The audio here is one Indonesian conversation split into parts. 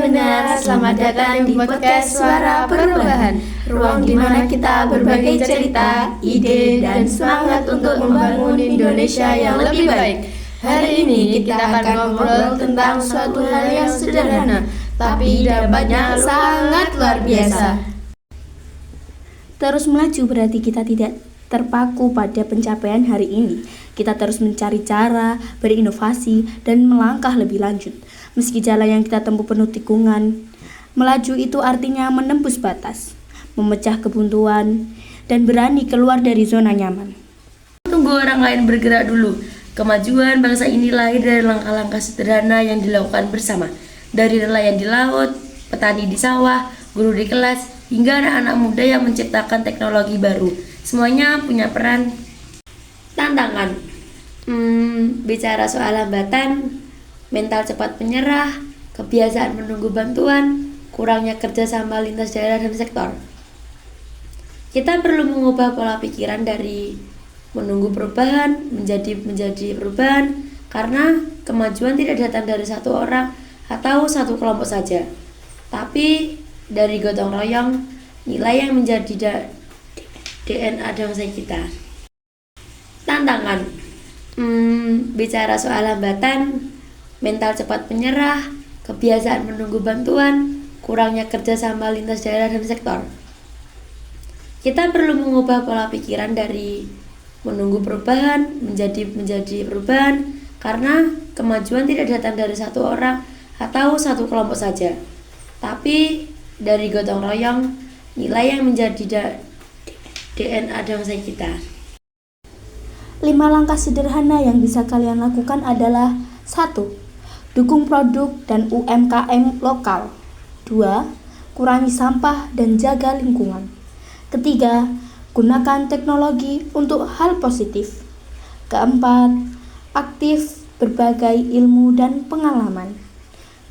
pendengar, selamat datang di podcast Suara Perubahan, ruang di mana kita berbagi cerita, ide, dan semangat untuk membangun Indonesia yang lebih baik. Hari ini kita akan ngobrol tentang suatu hal yang sederhana, tapi dampaknya sangat luar biasa. Terus melaju berarti kita tidak terpaku pada pencapaian hari ini. Kita terus mencari cara, berinovasi, dan melangkah lebih lanjut. Meski jalan yang kita tempuh penuh tikungan, melaju itu artinya menembus batas, memecah kebuntuan, dan berani keluar dari zona nyaman. Tunggu orang lain bergerak dulu. Kemajuan bangsa ini lahir dari langkah-langkah sederhana yang dilakukan bersama. Dari nelayan di laut, petani di sawah, guru di kelas, hingga anak-anak muda yang menciptakan teknologi baru. Semuanya punya peran. Tantangan bicara soal hambatan, mental cepat menyerah, kebiasaan menunggu bantuan, kurangnya kerjasama lintas daerah dan sektor. Kita perlu mengubah pola pikiran dari menunggu perubahan menjadi perubahan, karena kemajuan tidak datang dari satu orang atau satu kelompok saja, tapi dari gotong royong, nilai yang menjadi DNA bangsa kita. Tantangan bicara soal hambatan, mental cepat menyerah, kebiasaan menunggu bantuan, kurangnya kerjasama lintas daerah dan sektor. Kita perlu mengubah pola pikiran dari menunggu perubahan menjadi perubahan, karena kemajuan tidak datang dari satu orang atau satu kelompok saja, tapi dari gotong royong, nilai yang menjadi DNA bangsa kita. 5 langkah sederhana yang bisa kalian lakukan adalah: 1. Dukung produk dan UMKM lokal. 2. Kurangi sampah dan jaga lingkungan. Ketiga, gunakan teknologi untuk hal positif. Keempat, aktif berbagai ilmu dan pengalaman.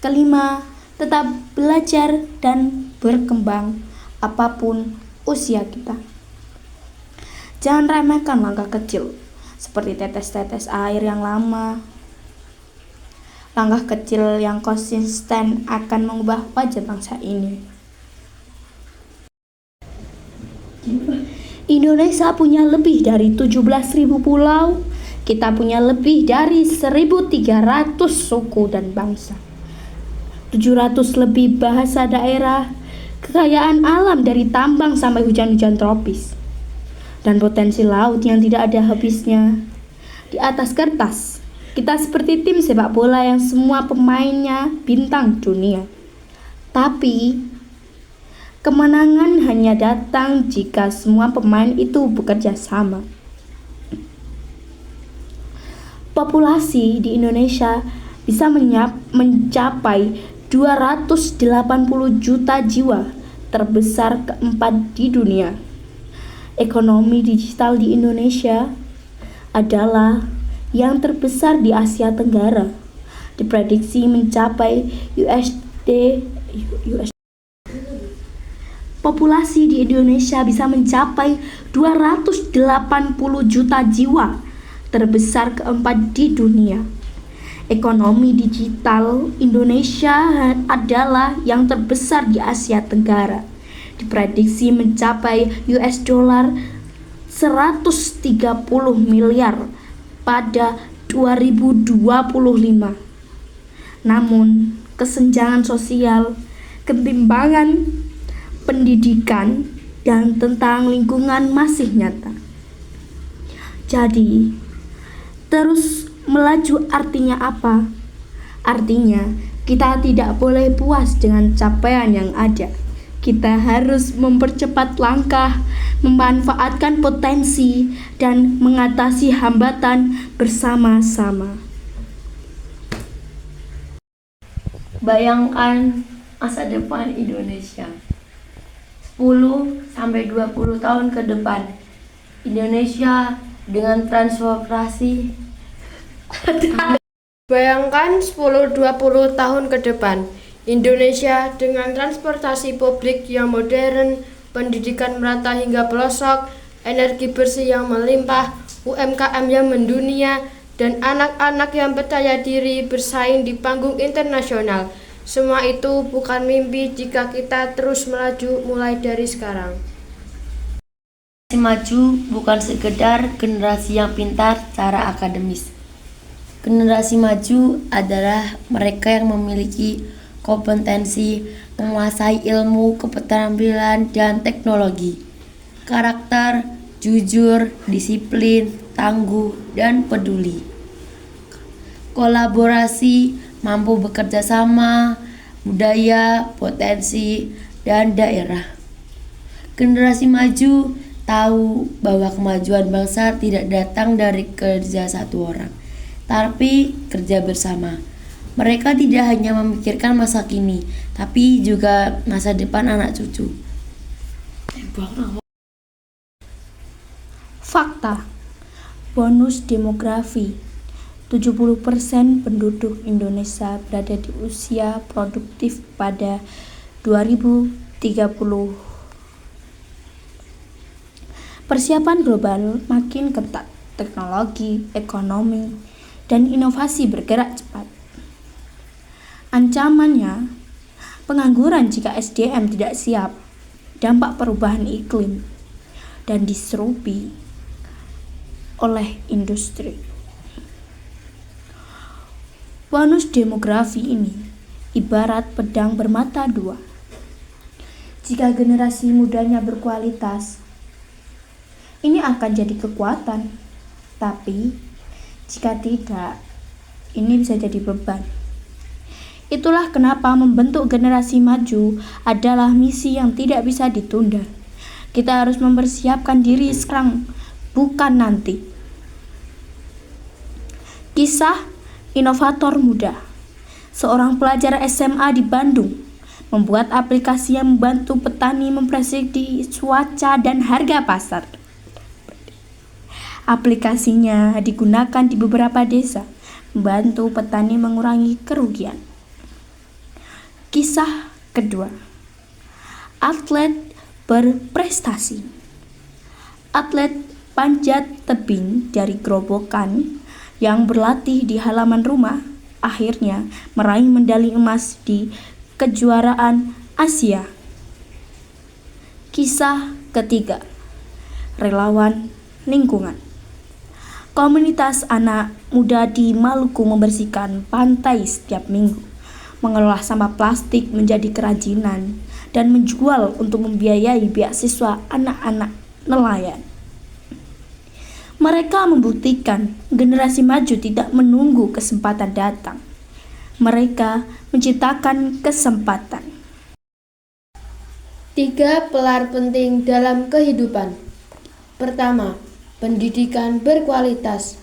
Kelima, tetap belajar dan berkembang apapun usia kita. Jangan remehkan langkah kecil, seperti tetes-tetes air yang lama. Langkah kecil yang konsisten akan mengubah wajah bangsa ini. Indonesia punya lebih dari 17.000 pulau. Kita punya lebih dari 1.300 suku dan bangsa, 700 lebih bahasa daerah, kekayaan alam dari tambang sampai hujan-hujan tropis, dan potensi laut yang tidak ada habisnya. Di atas kertas, kita seperti tim sepak bola yang semua pemainnya bintang dunia. Tapi, kemenangan hanya datang jika semua pemain itu bekerja sama. Populasi di Indonesia bisa mencapai 280 juta jiwa, terbesar keempat di dunia. Ekonomi digital di Indonesia adalah yang terbesar di Asia Tenggara, diprediksi mencapai Populasi di Indonesia bisa mencapai 280 juta jiwa, terbesar keempat di dunia. Ekonomi digital Indonesia adalah yang terbesar di Asia Tenggara, diprediksi mencapai $130 miliar pada 2025. Namun, kesenjangan sosial, ketimpangan pendidikan, dan tentang lingkungan masih nyata. Jadi, terus melaju artinya apa? Artinya, kita tidak boleh puas dengan capaian yang ada. Kita harus mempercepat langkah, memanfaatkan potensi, dan mengatasi hambatan bersama-sama. Bayangkan masa depan Indonesia 10-20 tahun ke depan. Indonesia dengan transformasi. Bayangkan 10-20 tahun ke depan, Indonesia dengan transportasi publik yang modern, pendidikan merata hingga pelosok, energi bersih yang melimpah, UMKM yang mendunia, dan anak-anak yang percaya diri bersaing di panggung internasional. Semua itu bukan mimpi jika kita terus melaju mulai dari sekarang. Generasi maju bukan sekedar generasi yang pintar secara akademis. Generasi maju adalah mereka yang memiliki kompetensi, menguasai ilmu, keterampilan, dan teknologi, karakter, jujur, disiplin, tangguh, dan peduli. Kolaborasi, mampu bekerja sama, budaya, potensi, dan daerah. Generasi maju tahu bahwa kemajuan bangsa tidak datang dari kerja satu orang, tapi kerja bersama. Mereka tidak hanya memikirkan masa kini, tapi juga masa depan anak cucu. Fakta. Bonus demografi. 70% penduduk Indonesia berada di usia produktif pada 2030. Persiapan global makin ketat. Teknologi, ekonomi, dan inovasi bergerak cepat. Ancamannya, pengangguran jika SDM tidak siap, dampak perubahan iklim, dan disrupi oleh industri. Bonus demografi ini ibarat pedang bermata dua. Jika generasi mudanya berkualitas, ini akan jadi kekuatan. Tapi, jika tidak, ini bisa jadi beban. Itulah kenapa membentuk generasi maju adalah misi yang tidak bisa ditunda. Kita harus mempersiapkan diri sekarang, bukan nanti. Kisah inovator muda. Seorang pelajar SMA di Bandung membuat aplikasi yang membantu petani memprediksi cuaca dan harga pasar. Aplikasinya digunakan di beberapa desa, membantu petani mengurangi kerugian. Kisah kedua, atlet berprestasi. Atlet panjat tebing dari Gerobokan yang berlatih di halaman rumah akhirnya meraih medali emas di kejuaraan Asia. Kisah ketiga, relawan lingkungan. Komunitas anak muda di Maluku membersihkan pantai setiap minggu, mengelola sampah plastik menjadi kerajinan, dan menjual untuk membiayai beasiswa anak-anak nelayan. Mereka membuktikan generasi maju tidak menunggu kesempatan datang. Mereka menciptakan kesempatan. 3 pilar penting dalam kehidupan. Pertama, pendidikan berkualitas,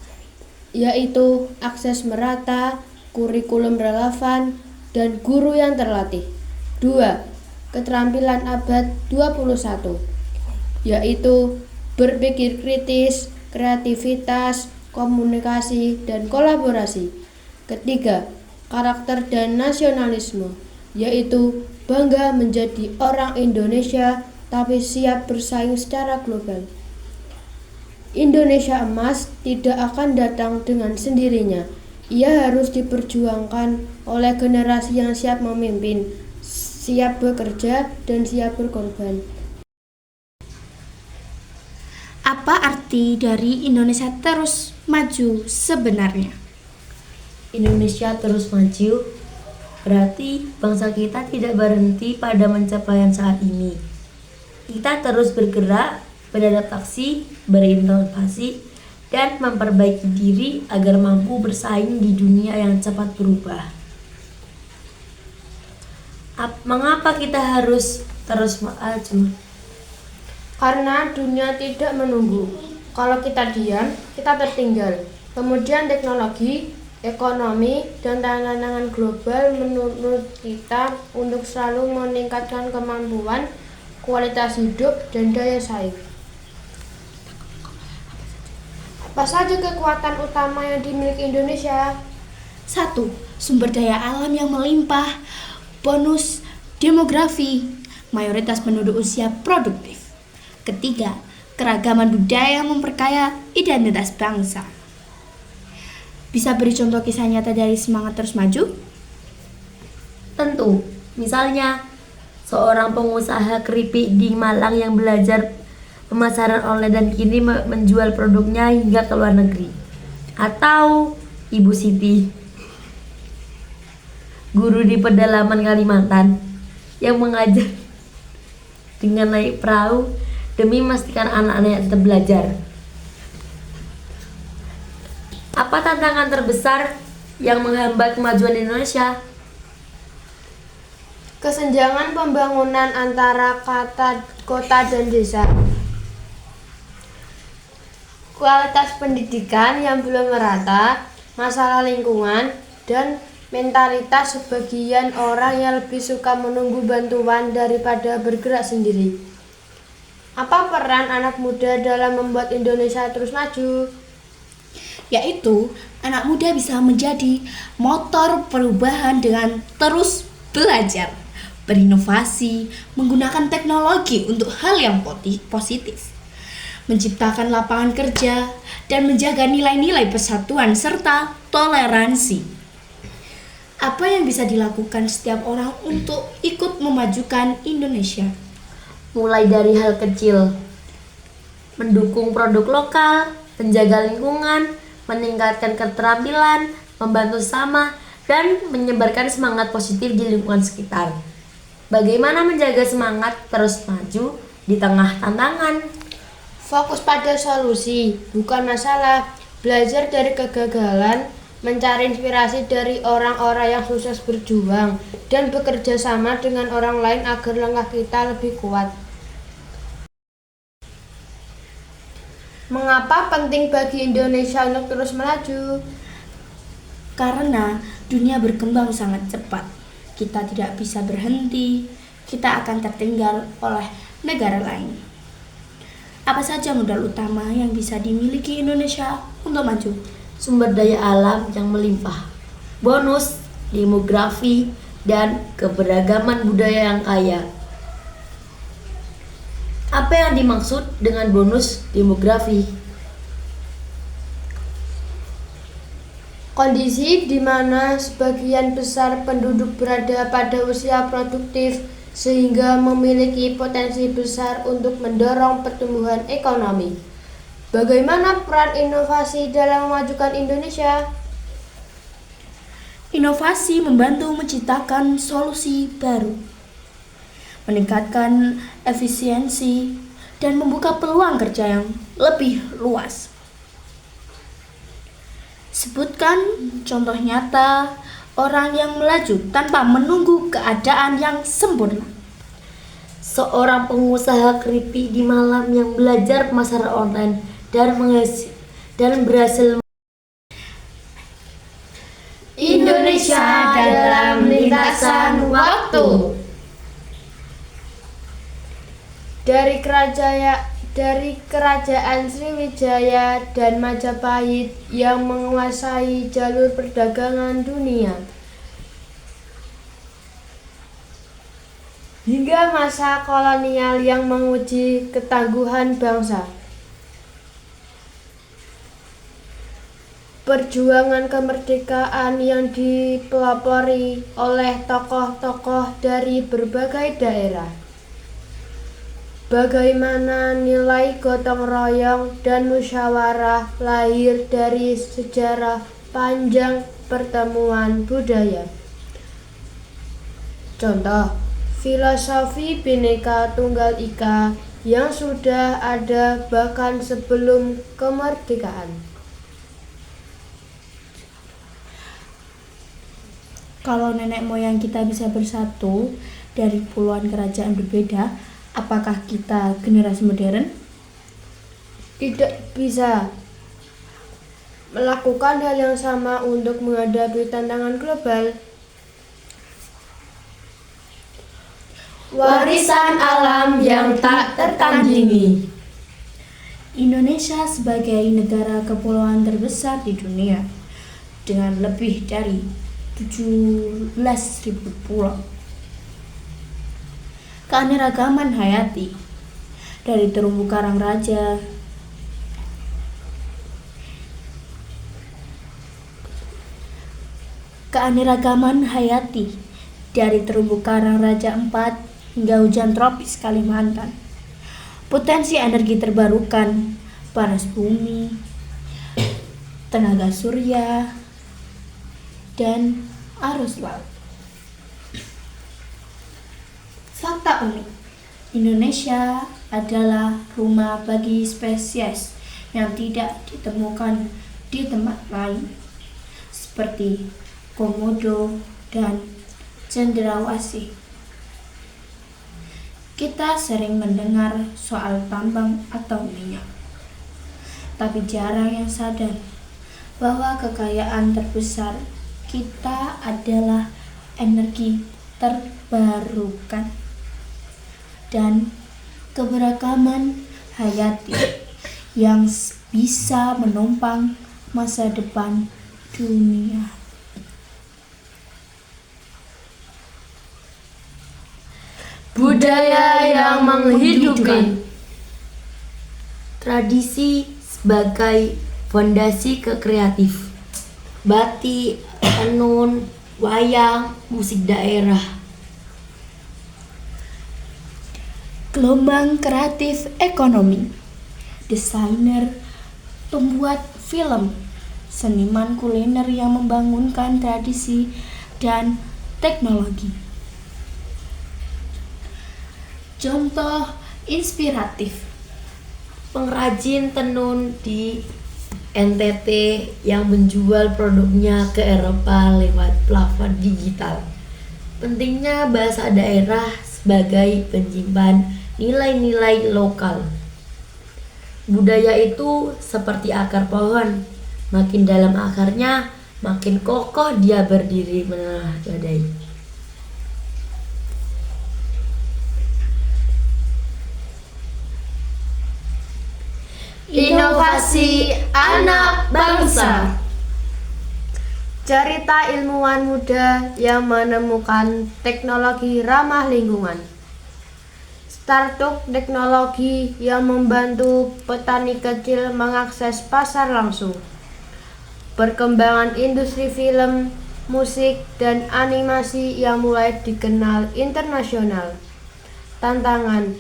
yaitu akses merata, kurikulum relevan, dan guru yang terlatih. 2. Keterampilan abad 21, yaitu berpikir kritis, kreativitas, komunikasi, dan kolaborasi. Ketiga, karakter dan nasionalisme, yaitu bangga menjadi orang Indonesia tapi siap bersaing secara global. Indonesia emas tidak akan datang dengan sendirinya. Ia harus diperjuangkan oleh generasi yang siap memimpin, siap bekerja, dan siap berkorban. Apa arti dari Indonesia terus maju sebenarnya? Indonesia terus maju berarti bangsa kita tidak berhenti pada pencapaian saat ini. Kita terus bergerak, beradaptasi, berinovasi, dan memperbaiki diri agar mampu bersaing di dunia yang cepat berubah. Mengapa kita harus terus maju? Karena dunia tidak menunggu. Kalau kita diam, kita tertinggal. Kemudian teknologi, ekonomi, dan tantangan global menuntut kita untuk selalu meningkatkan kemampuan, kualitas hidup, dan daya saing. Apa saja kekuatan utama yang dimiliki Indonesia? 1. Sumber daya alam yang melimpah. Bonus demografi, mayoritas penduduk usia produktif. Ketiga, keragaman budaya yang memperkaya identitas bangsa. Bisa beri contoh kisah nyata dari semangat terus maju? tertentu. Misalnya, seorang pengusaha keripik di Malang yang belajar pemasaran online dan kini menjual produknya hingga ke luar negeri. Atau Ibu Siti, guru di pedalaman Kalimantan, yang mengajar dengan naik perahu demi memastikan anak-anaknya tetap belajar. Apa tantangan terbesar yang menghambat kemajuan Indonesia? Kesenjangan pembangunan antara kota dan desa. Kualitas pendidikan yang belum merata, masalah lingkungan, dan mentalitas sebagian orang yang lebih suka menunggu bantuan daripada bergerak sendiri. Apa peran anak muda dalam membuat Indonesia terus maju? Yaitu anak muda bisa menjadi motor perubahan dengan terus belajar, berinovasi, menggunakan teknologi untuk hal yang positif, menciptakan lapangan kerja, dan menjaga nilai-nilai persatuan serta toleransi. Apa yang bisa dilakukan setiap orang untuk ikut memajukan Indonesia? Mulai dari hal kecil, mendukung produk lokal, menjaga lingkungan, meningkatkan keterampilan, membantu sesama, dan menyebarkan semangat positif di lingkungan sekitar. Bagaimana menjaga semangat terus maju di tengah tantangan? Fokus pada solusi, bukan masalah. Belajar dari kegagalan, mencari inspirasi dari orang-orang yang sukses berjuang, dan bekerja sama dengan orang lain agar langkah kita lebih kuat. Mengapa penting bagi Indonesia untuk terus melaju? Karena dunia berkembang sangat cepat. Kita tidak bisa berhenti, kita akan tertinggal oleh negara lain. Apa saja modal utama yang bisa dimiliki Indonesia untuk maju? Sumber daya alam yang melimpah, bonus, demografi, dan keberagaman budaya yang kaya. Apa yang dimaksud dengan bonus demografi? Kondisi di mana sebagian besar penduduk berada pada usia produktif sehingga memiliki potensi besar untuk mendorong pertumbuhan ekonomi. Bagaimana peran inovasi dalam memajukan Indonesia? Inovasi membantu menciptakan solusi baru, meningkatkan efisiensi, dan membuka peluang kerja yang lebih luas. Sebutkan contoh nyata orang yang melaju tanpa menunggu keadaan yang sempurna. Seorang pengusaha keripik di Malang yang belajar pemasaran online dan berhasil. Indonesia dalam lintasan waktu. Dari kerajaan Sriwijaya dan Majapahit yang menguasai jalur perdagangan dunia, hingga masa kolonial yang menguji ketangguhan bangsa. Perjuangan kemerdekaan yang dipelopori oleh tokoh-tokoh dari berbagai daerah. Bagaimana nilai gotong royong dan musyawarah lahir dari sejarah panjang pertemuan budaya. Contoh, filosofi Bhinneka Tunggal Ika yang sudah ada bahkan sebelum kemerdekaan. Kalau nenek moyang kita bisa bersatu dari puluhan kerajaan berbeda, apakah kita generasi modern? Tidak bisa melakukan hal yang sama untuk menghadapi tantangan global. Warisan alam yang tak tertandingi. Indonesia sebagai negara kepulauan terbesar di dunia dengan lebih dari 17.000 pulau. Keanekaragaman hayati dari terumbu karang raja, dari terumbu karang Raja Ampat hingga hujan tropis Kalimantan. Potensi energi terbarukan, panas bumi, tenaga surya, dan arus laut. Fakta unik, Indonesia adalah rumah bagi spesies yang tidak ditemukan di tempat lain, seperti komodo dan cendrawasih. Kita sering mendengar soal tambang atau minyak, tapi jarang yang sadar bahwa kekayaan terbesar kita adalah energi terbarukan dan keberagaman hayati yang bisa menopang masa depan dunia. Budaya yang menghidupkan. Tradisi sebagai fondasi kreatif. Batik, tenun, wayang, musik daerah. Gelombang kreatif ekonomi, desainer, pembuat film, seniman kuliner yang membangunkan tradisi dan teknologi. Contoh inspiratif, Pengrajin tenun di NTT yang menjual produknya ke Eropa lewat platform digital. Pentingnya bahasa daerah sebagai penyimpan nilai-nilai lokal. Budaya itu seperti akar pohon, makin dalam akarnya, makin kokoh dia berdiri menahan badai. Inovasi anak bangsa. Cerita ilmuwan muda yang menemukan teknologi ramah lingkungan. Startup teknologi yang membantu petani kecil mengakses pasar langsung. Perkembangan industri film, musik, dan animasi yang mulai dikenal internasional. Tantangan: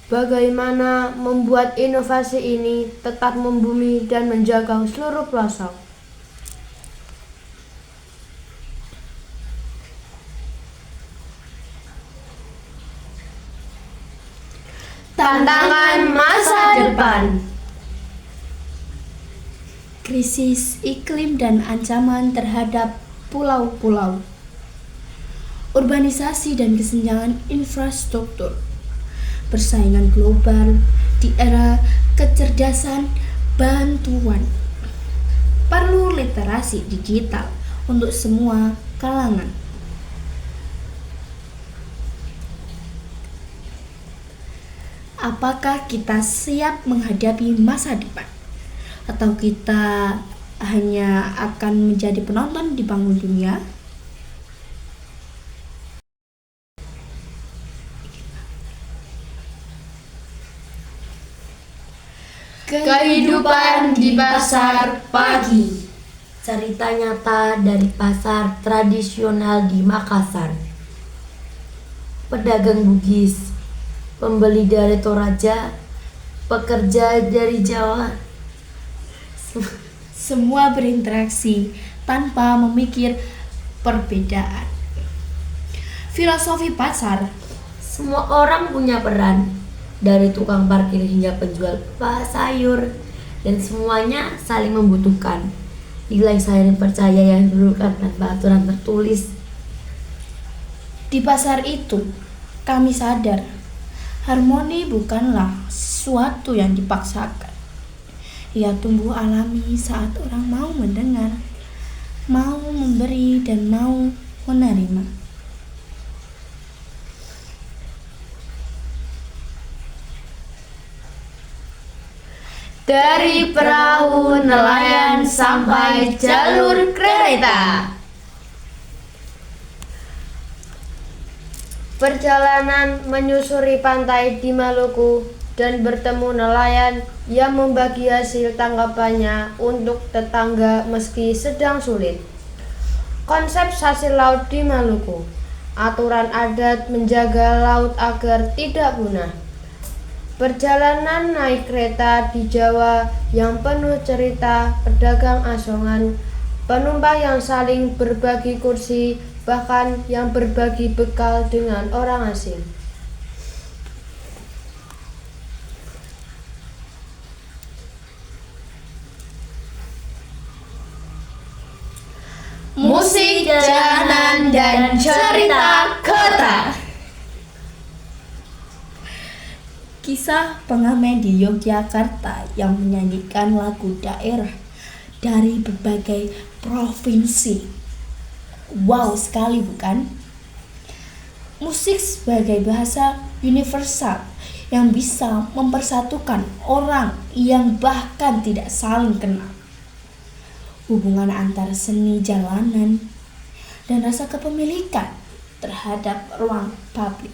bagaimana membuat inovasi ini tetap membumi dan menjaga seluruh pelosok. Tantangan masa depan. krisis iklim dan ancaman terhadap pulau-pulau, urbanisasi dan kesenjangan infrastruktur, persaingan global di era kecerdasan bantuan, perlu literasi digital untuk semua kalangan. Apakah kita siap menghadapi masa depan? Atau kita hanya akan menjadi penonton di panggung dunia? Kehidupan di pasar pagi. Cerita nyata dari pasar tradisional di Makassar. Pedagang Bugis, pembeli dari Toraja, pekerja dari Jawa. Semua berinteraksi tanpa memikir perbedaan. Filosofi pasar. Semua orang punya peran, dari tukang parkir hingga penjual sayur, dan semuanya saling membutuhkan. Nilai saling percaya yang diberikan tanpa aturan tertulis. Di pasar itu, kami sadar harmoni bukanlah sesuatu yang dipaksakan. Ia tumbuh alami saat orang mau mendengar, mau memberi, dan mau menerima. Dari perahu nelayan sampai jalur kereta. Perjalanan menyusuri pantai di Maluku dan bertemu nelayan yang membagi hasil tangkapannya untuk tetangga meski sedang sulit. Konsep hasil laut di Maluku. aturan adat menjaga laut agar tidak punah. Perjalanan naik kereta di Jawa yang penuh cerita pedagang asongan, penumpang yang saling berbagi kursi, bahkan yang berbagi bekal dengan orang asing. Musik, jalanan, dan cerita kota. Kisah pengamen di Yogyakarta yang menyanyikan lagu daerah dari berbagai provinsi. Wow sekali bukan? Musik sebagai bahasa universal yang bisa mempersatukan orang yang bahkan tidak saling kenal. Hubungan antara seni jalanan dan rasa kepemilikan terhadap ruang publik.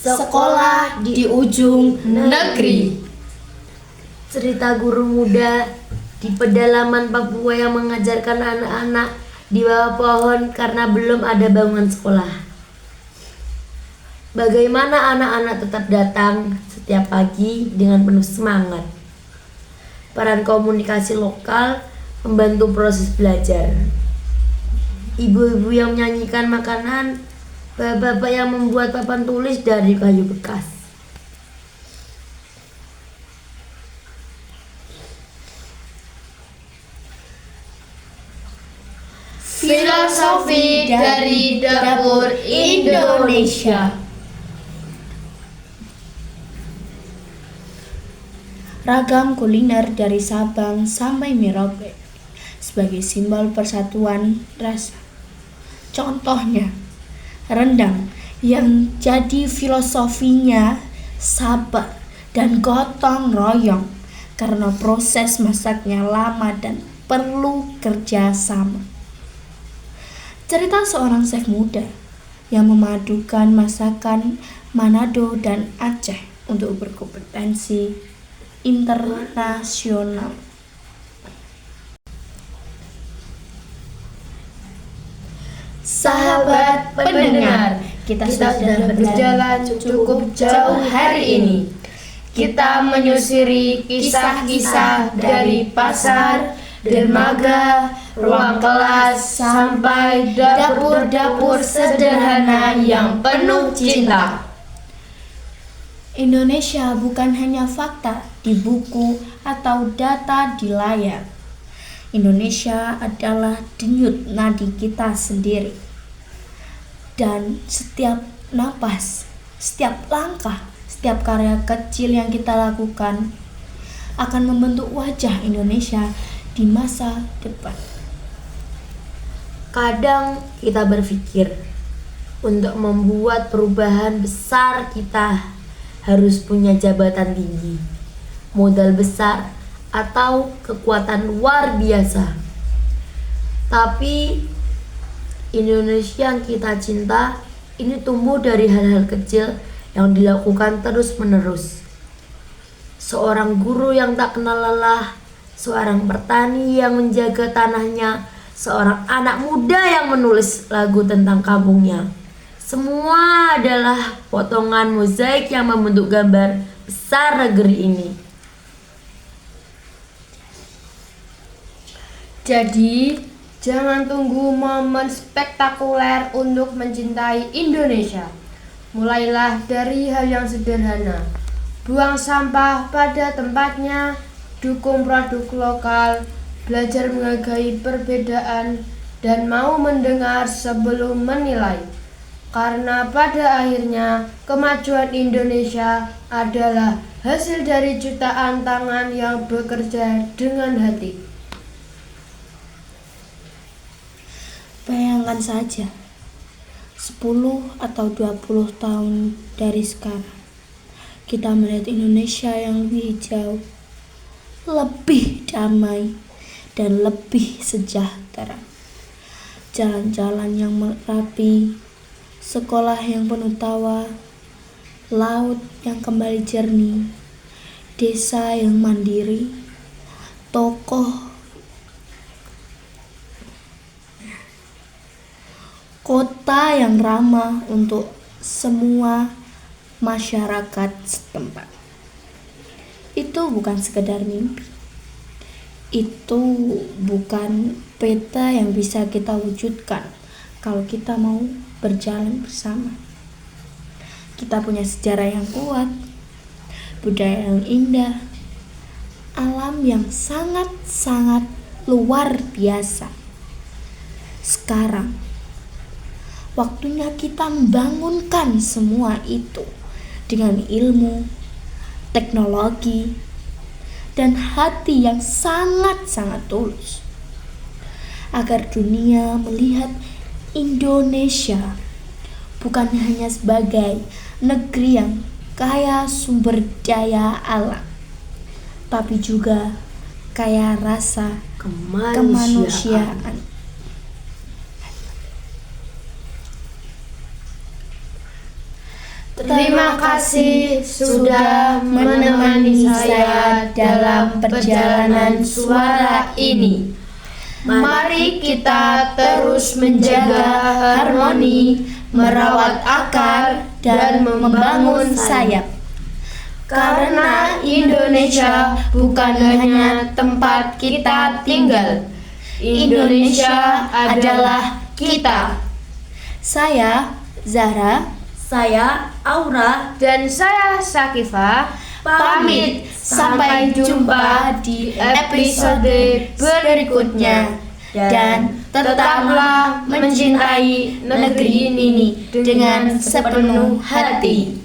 Sekolah di ujung negeri. Cerita guru muda di pedalaman Papua yang mengajarkan anak-anak di bawah pohon karena belum ada bangunan sekolah. Bagaimana anak-anak tetap datang setiap pagi dengan penuh semangat. Peran komunikasi lokal membantu proses belajar. Ibu-ibu yang menyanyikan makanan, bapak-bapak yang membuat papan tulis dari kayu bekas. Filosofi dari dapur Indonesia. Ragam kuliner dari Sabang sampai Merauke sebagai simbol persatuan rasa. Contohnya, rendang yang jadi filosofinya sabar dan gotong royong karena proses masaknya lama dan perlu kerja sama. Cerita seorang chef muda yang memadukan masakan Manado dan Aceh untuk berkompetensi internasional. Sahabat pendengar, kita sudah berjalan cukup jauh hari ini. Kita menyusuri kisah-kisah dari pasar, dermaga, ruang kelas, sampai dapur-dapur sederhana yang penuh cinta. Indonesia bukan hanya fakta di buku atau data di layar. Indonesia adalah denyut nadi kita sendiri. Dan setiap napas, setiap langkah, setiap karya kecil yang kita lakukan akan membentuk wajah Indonesia di masa depan. Kadang kita berpikir untuk membuat perubahan besar kita harus punya jabatan tinggi, modal besar, atau kekuatan luar biasa. Tapi Indonesia yang kita cinta ini tumbuh dari hal-hal kecil yang dilakukan terus-menerus. Seorang guru yang tak kenal lelah, seorang petani yang menjaga tanahnya, seorang anak muda yang menulis lagu tentang kampungnya. Semua adalah potongan mozaik yang membentuk gambar besar negeri ini. Jadi, jangan tunggu momen spektakuler untuk mencintai Indonesia. Mulailah dari hal yang sederhana. Buang sampah pada tempatnya, dukung produk lokal, belajar menghargai perbedaan, dan mau mendengar sebelum menilai. Karena pada akhirnya kemajuan Indonesia adalah hasil dari jutaan tangan yang bekerja dengan hati. Bayangkan saja, 10 atau 20 tahun dari sekarang, kita melihat Indonesia yang lebih hijau, lebih damai, dan lebih sejahtera. Jalan-jalan yang rapi, sekolah yang penuh tawa, laut yang kembali jernih, desa yang mandiri, tokoh kota yang ramah untuk semua masyarakat setempat. Itu bukan sekedar mimpi. Itu bukan peta yang bisa kita wujudkan kalau kita mau berjalan bersama. Kita punya sejarah yang kuat, budaya yang indah, alam yang sangat-sangat luar biasa. Sekarang, waktunya kita membangunkan semua itu dengan ilmu, teknologi, dan hati yang sangat-sangat tulus. Agar dunia melihat Indonesia bukan hanya sebagai negeri yang kaya sumber daya alam, tapi juga kaya rasa kemanusiaan. Terima kasih sudah menemani saya dalam perjalanan suara ini. Mari kita terus menjaga harmoni, merawat akar, dan membangun sayap. Karena Indonesia bukan hanya tempat kita tinggal. Indonesia adalah kita. Saya Zahra, Saya Aura, Dan saya Sakifah pamit. Sampai jumpa di episode berikutnya. Dan tetaplah mencintai negeri ini dengan sepenuh hati.